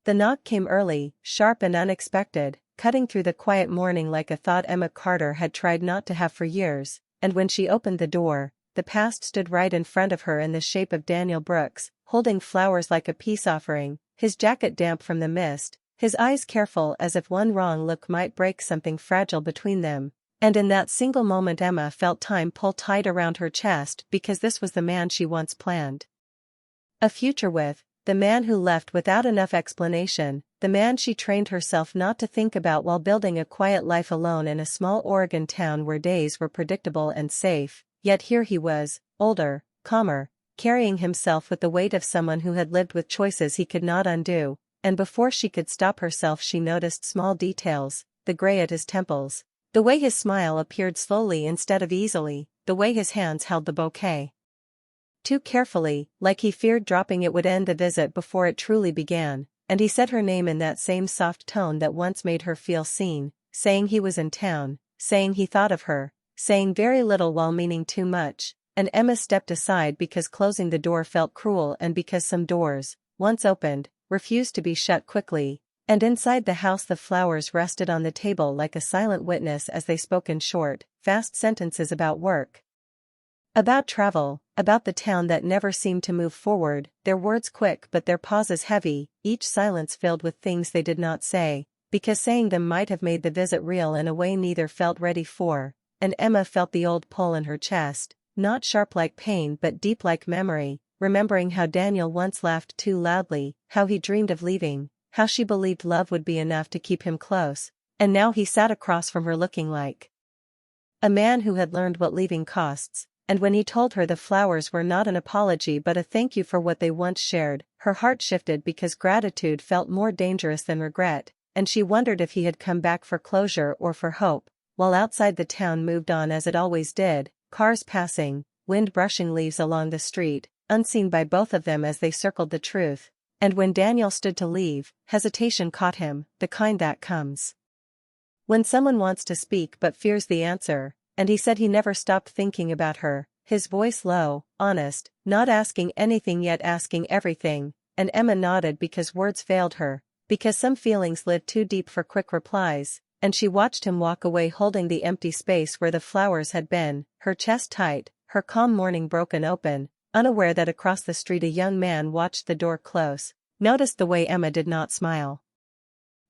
The knock came early, sharp and unexpected, cutting through the quiet morning like a thought Emma Carter had tried not to have for years, and when she opened the door, the past stood right in front of her in the shape of Daniel Brooks, holding flowers like a peace offering, his jacket damp from the mist, his eyes careful as if one wrong look might break something fragile between them. And in that single moment Emma felt time pull tight around her chest because this was the man she once planned a future with, the man who left without enough explanation, the man she trained herself not to think about while building a quiet life alone in a small Oregon town where days were predictable and safe, yet here he was, older, calmer, carrying himself with the weight of someone who had lived with choices he could not undo, and before she could stop herself she noticed small details, the gray at his temples, the way his smile appeared slowly instead of easily, the way his hands held the bouquet too carefully, like he feared dropping it would end the visit before it truly began, and he said her name in that same soft tone that once made her feel seen, saying he was in town, saying he thought of her, saying very little while meaning too much, and Emma stepped aside because closing the door felt cruel and because some doors, once opened, refused to be shut quickly, and inside the house the flowers rested on the table like a silent witness as they spoke in short, fast sentences about work, about travel, about the town that never seemed to move forward, their words quick but their pauses heavy, each silence filled with things they did not say, because saying them might have made the visit real in a way neither felt ready for, and Emma felt the old pull in her chest, not sharp like pain but deep like memory, remembering how Daniel once laughed too loudly, how he dreamed of leaving, how she believed love would be enough to keep him close, and now he sat across from her looking like a man who had learned what leaving costs. And when he told her the flowers were not an apology but a thank you for what they once shared, her heart shifted because gratitude felt more dangerous than regret, and she wondered if he had come back for closure or for hope, while outside the town moved on as it always did, cars passing, wind brushing leaves along the street, unseen by both of them as they circled the truth, and when Daniel stood to leave, hesitation caught him, the kind that comes when someone wants to speak but fears the answer. And he said he never stopped thinking about her, his voice low, honest, not asking anything yet asking everything, and Emma nodded because words failed her, because some feelings lived too deep for quick replies, and she watched him walk away holding the empty space where the flowers had been, her chest tight, her calm morning broken open, unaware that across the street a young man watched the door close, noticed the way Emma did not smile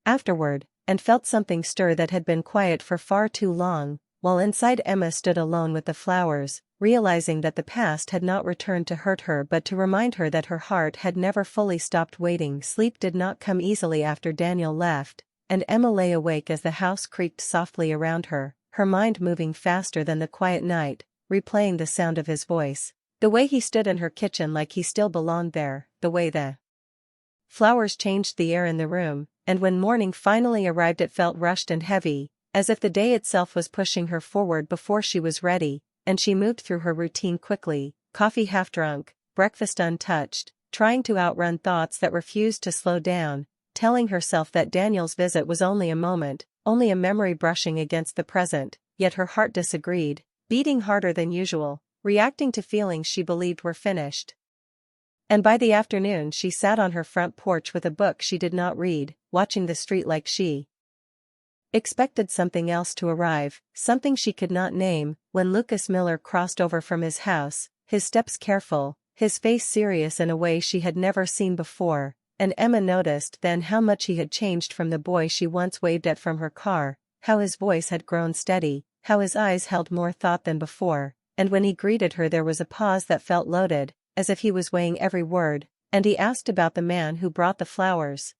afterward, and felt something stir that had been quiet for far too long. While inside Emma stood alone with the flowers, realizing that the past had not returned to hurt her but to remind her that her heart had never fully stopped waiting. Sleep did not come easily after Daniel left, and Emma lay awake as the house creaked softly around her, her mind moving faster than the quiet night, replaying the sound of his voice, the way he stood in her kitchen like he still belonged there, the way the flowers changed the air in the room, and when morning finally arrived it felt rushed and heavy, as if the day itself was pushing her forward before she was ready, and she moved through her routine quickly, coffee half drunk, breakfast untouched, trying to outrun thoughts that refused to slow down, telling herself that Daniel's visit was only a moment, only a memory brushing against the present, yet her heart disagreed, beating harder than usual, reacting to feelings she believed were finished. And by the afternoon she sat on her front porch with a book she did not read, watching the street like she expected something else to arrive, something she could not name, when Lucas Miller crossed over from his house, his steps careful, his face serious in a way she had never seen before, and Emma noticed then how much he had changed from the boy she once waved at from her car, how his voice had grown steady, how his eyes held more thought than before, and when he greeted her there was a pause that felt loaded, as if he was weighing every word, and he asked about the man who brought the flowers.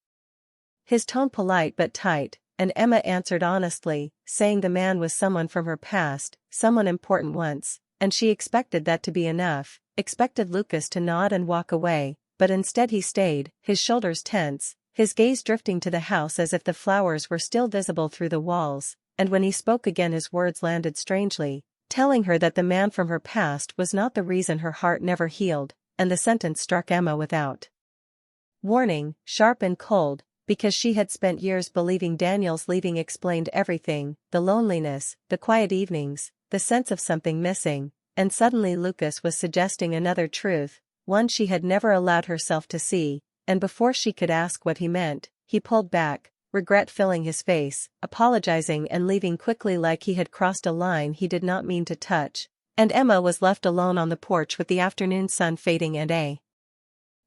His tone polite but tight, and Emma answered honestly, saying the man was someone from her past, someone important once, and she expected that to be enough, expected Lucas to nod and walk away, but instead he stayed, his shoulders tense, his gaze drifting to the house as if the flowers were still visible through the walls, and when he spoke again his words landed strangely, telling her that the man from her past was not the reason her heart never healed, and the sentence struck Emma without warning, sharp and cold, because she had spent years believing Daniel's leaving explained everything, the loneliness, the quiet evenings, the sense of something missing, and suddenly Lucas was suggesting another truth, one she had never allowed herself to see, and before she could ask what he meant, he pulled back, regret filling his face, apologizing and leaving quickly like he had crossed a line he did not mean to touch. And Emma was left alone on the porch with the afternoon sun fading and a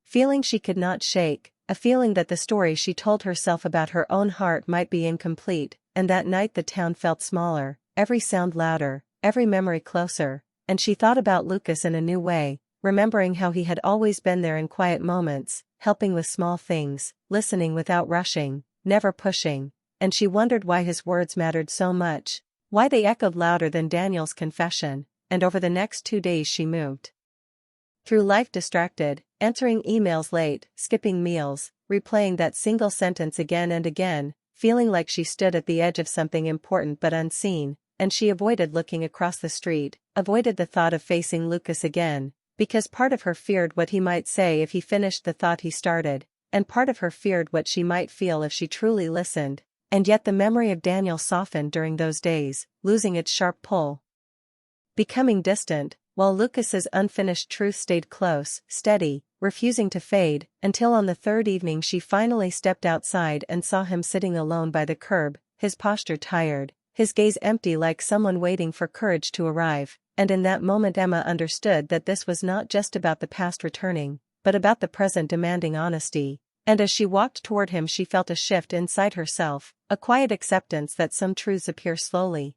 feeling she could not shake, a feeling that the story she told herself about her own heart might be incomplete, and that night the town felt smaller, every sound louder, every memory closer, and she thought about Lucas in a new way, remembering how he had always been there in quiet moments, helping with small things, listening without rushing, never pushing, and she wondered why his words mattered so much, why they echoed louder than Daniel's confession, and over the next 2 days she moved through life distracted, answering emails late, skipping meals, replaying that single sentence again and again, feeling like she stood at the edge of something important but unseen, and she avoided looking across the street, avoided the thought of facing Lucas again, because part of her feared what he might say if he finished the thought he started, and part of her feared what she might feel if she truly listened, and yet the memory of Daniel softened during those days, losing its sharp pull, becoming distant, while Lucas's unfinished truth stayed close, steady, refusing to fade, until on the third evening she finally stepped outside and saw him sitting alone by the curb, his posture tired, his gaze empty like someone waiting for courage to arrive, and in that moment Emma understood that this was not just about the past returning, but about the present demanding honesty, and as she walked toward him she felt a shift inside herself, a quiet acceptance that some truths appear slowly,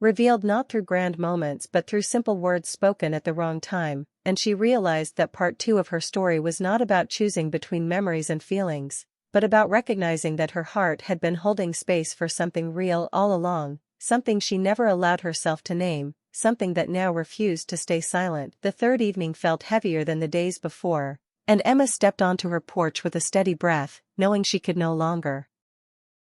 revealed not through grand moments but through simple words spoken at the wrong time, and she realized that part 2 of her story was not about choosing between memories and feelings, but about recognizing that her heart had been holding space for something real all along, something she never allowed herself to name, something that now refused to stay silent. The third evening felt heavier than the days before, and Emma stepped onto her porch with a steady breath, knowing she could no longer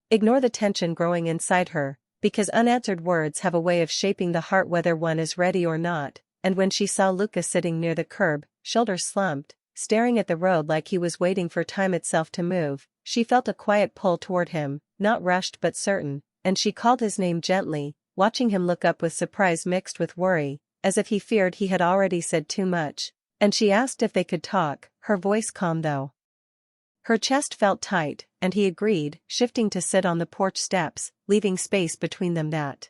ignore the tension growing inside her, because unanswered words have a way of shaping the heart whether one is ready or not, and when she saw Lucas sitting near the curb, shoulders slumped, staring at the road like he was waiting for time itself to move, she felt a quiet pull toward him, not rushed but certain, and she called his name gently, watching him look up with surprise mixed with worry, as if he feared he had already said too much, and she asked if they could talk, her voice calm though her chest felt tight, and he agreed, shifting to sit on the porch steps, leaving space between them that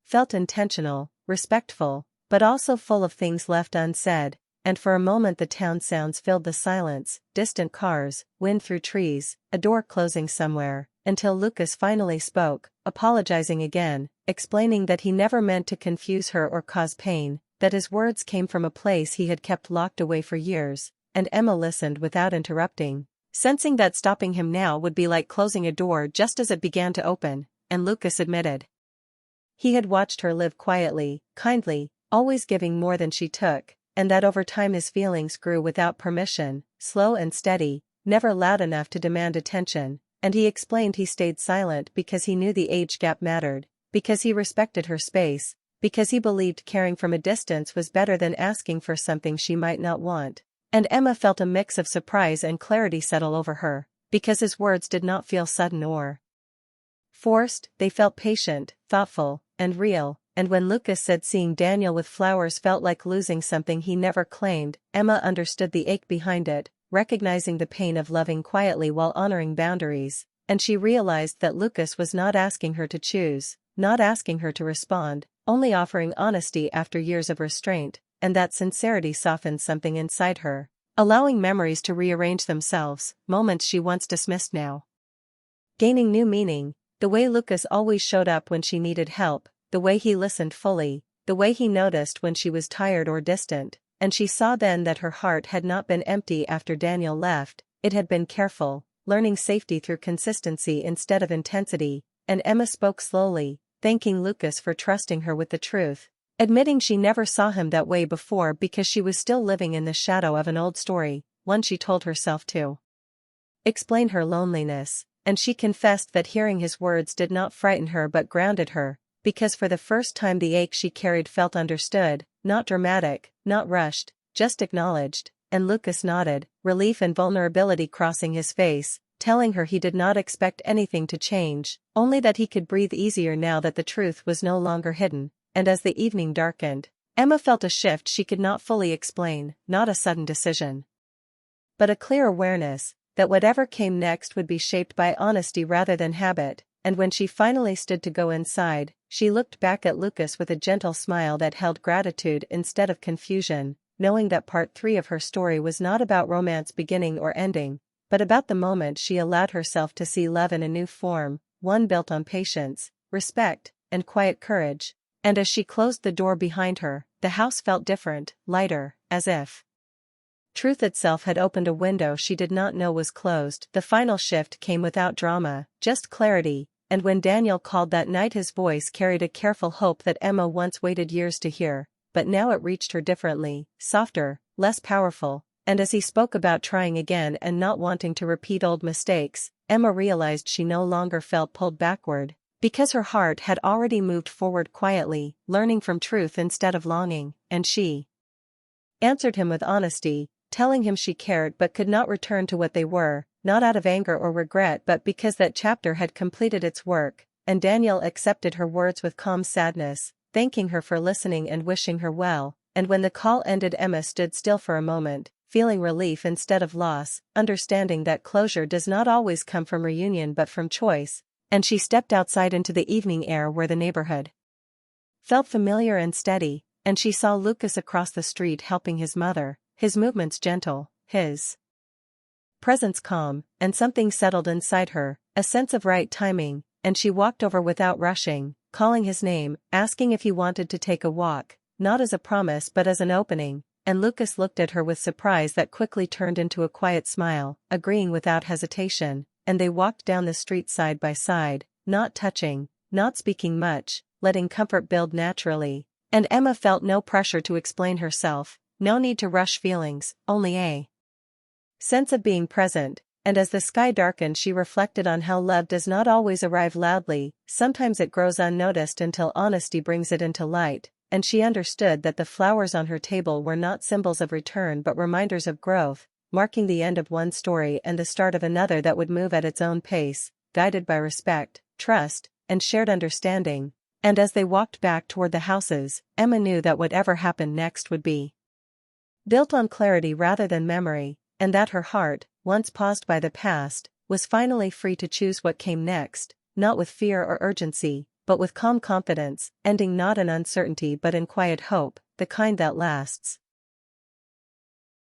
felt intentional, respectful, but also full of things left unsaid, and for a moment the town sounds filled the silence, distant cars, wind through trees, a door closing somewhere, until Lucas finally spoke, apologizing again, explaining that he never meant to confuse her or cause pain, that his words came from a place he had kept locked away for years, and Emma listened without interrupting, sensing that stopping him now would be like closing a door just as it began to open, and Lucas admitted he had watched her live quietly, kindly, always giving more than she took, and that over time his feelings grew without permission, slow and steady, never loud enough to demand attention, and he explained he stayed silent because he knew the age gap mattered, because he respected her space, because he believed caring from a distance was better than asking for something she might not want. And Emma felt a mix of surprise and clarity settle over her, because his words did not feel sudden or forced, they felt patient, thoughtful, and real, and when Lucas said seeing Daniel with flowers felt like losing something he never claimed, Emma understood the ache behind it, recognizing the pain of loving quietly while honoring boundaries, and she realized that Lucas was not asking her to choose, not asking her to respond, only offering honesty after years of restraint, and that sincerity softened something inside her, allowing memories to rearrange themselves, moments she once dismissed now gaining new meaning, the way Lucas always showed up when she needed help, the way he listened fully, the way he noticed when she was tired or distant, and she saw then that her heart had not been empty after Daniel left, it had been careful, learning safety through consistency instead of intensity, and Emma spoke slowly, thanking Lucas for trusting her with the truth, admitting she never saw him that way before because she was still living in the shadow of an old story, one she told herself to explain her loneliness, and she confessed that hearing his words did not frighten her but grounded her, because for the first time the ache she carried felt understood, not dramatic, not rushed, just acknowledged, and Lucas nodded, relief and vulnerability crossing his face, telling her he did not expect anything to change, only that he could breathe easier now that the truth was no longer hidden. And as the evening darkened, Emma felt a shift she could not fully explain, not a sudden decision, but a clear awareness that whatever came next would be shaped by honesty rather than habit, and when she finally stood to go inside, she looked back at Lucas with a gentle smile that held gratitude instead of confusion, knowing that part 3 of her story was not about romance beginning or ending, but about the moment she allowed herself to see love in a new form, one built on patience, respect, and quiet courage. And as she closed the door behind her, the house felt different, lighter, as if truth itself had opened a window she did not know was closed. The final shift came without drama, just clarity, and when Daniel called that night his voice carried a careful hope that Emma once waited years to hear, but now it reached her differently, softer, less powerful, and as he spoke about trying again and not wanting to repeat old mistakes, Emma realized she no longer felt pulled backward, because her heart had already moved forward quietly, learning from truth instead of longing, and she answered him with honesty, telling him she cared but could not return to what they were, not out of anger or regret but because that chapter had completed its work, and Daniel accepted her words with calm sadness, thanking her for listening and wishing her well, and when the call ended Emma stood still for a moment, feeling relief instead of loss, understanding that closure does not always come from reunion but from choice, and she stepped outside into the evening air where the neighborhood felt familiar and steady, and she saw Lucas across the street helping his mother, his movements gentle, his presence calm, and something settled inside her, a sense of right timing, and she walked over without rushing, calling his name, asking if he wanted to take a walk, not as a promise but as an opening, and Lucas looked at her with surprise that quickly turned into a quiet smile, agreeing without hesitation, and they walked down the street side by side, not touching, not speaking much, letting comfort build naturally, and Emma felt no pressure to explain herself, no need to rush feelings, only a sense of being present, and as the sky darkened she reflected on how love does not always arrive loudly, sometimes it grows unnoticed until honesty brings it into light, and she understood that the flowers on her table were not symbols of return but reminders of growth, marking the end of one story and the start of another that would move at its own pace, guided by respect, trust, and shared understanding, and as they walked back toward the houses, Emma knew that whatever happened next would be built on clarity rather than memory, and that her heart, once paused by the past, was finally free to choose what came next, not with fear or urgency, but with calm confidence, ending not in uncertainty but in quiet hope, the kind that lasts.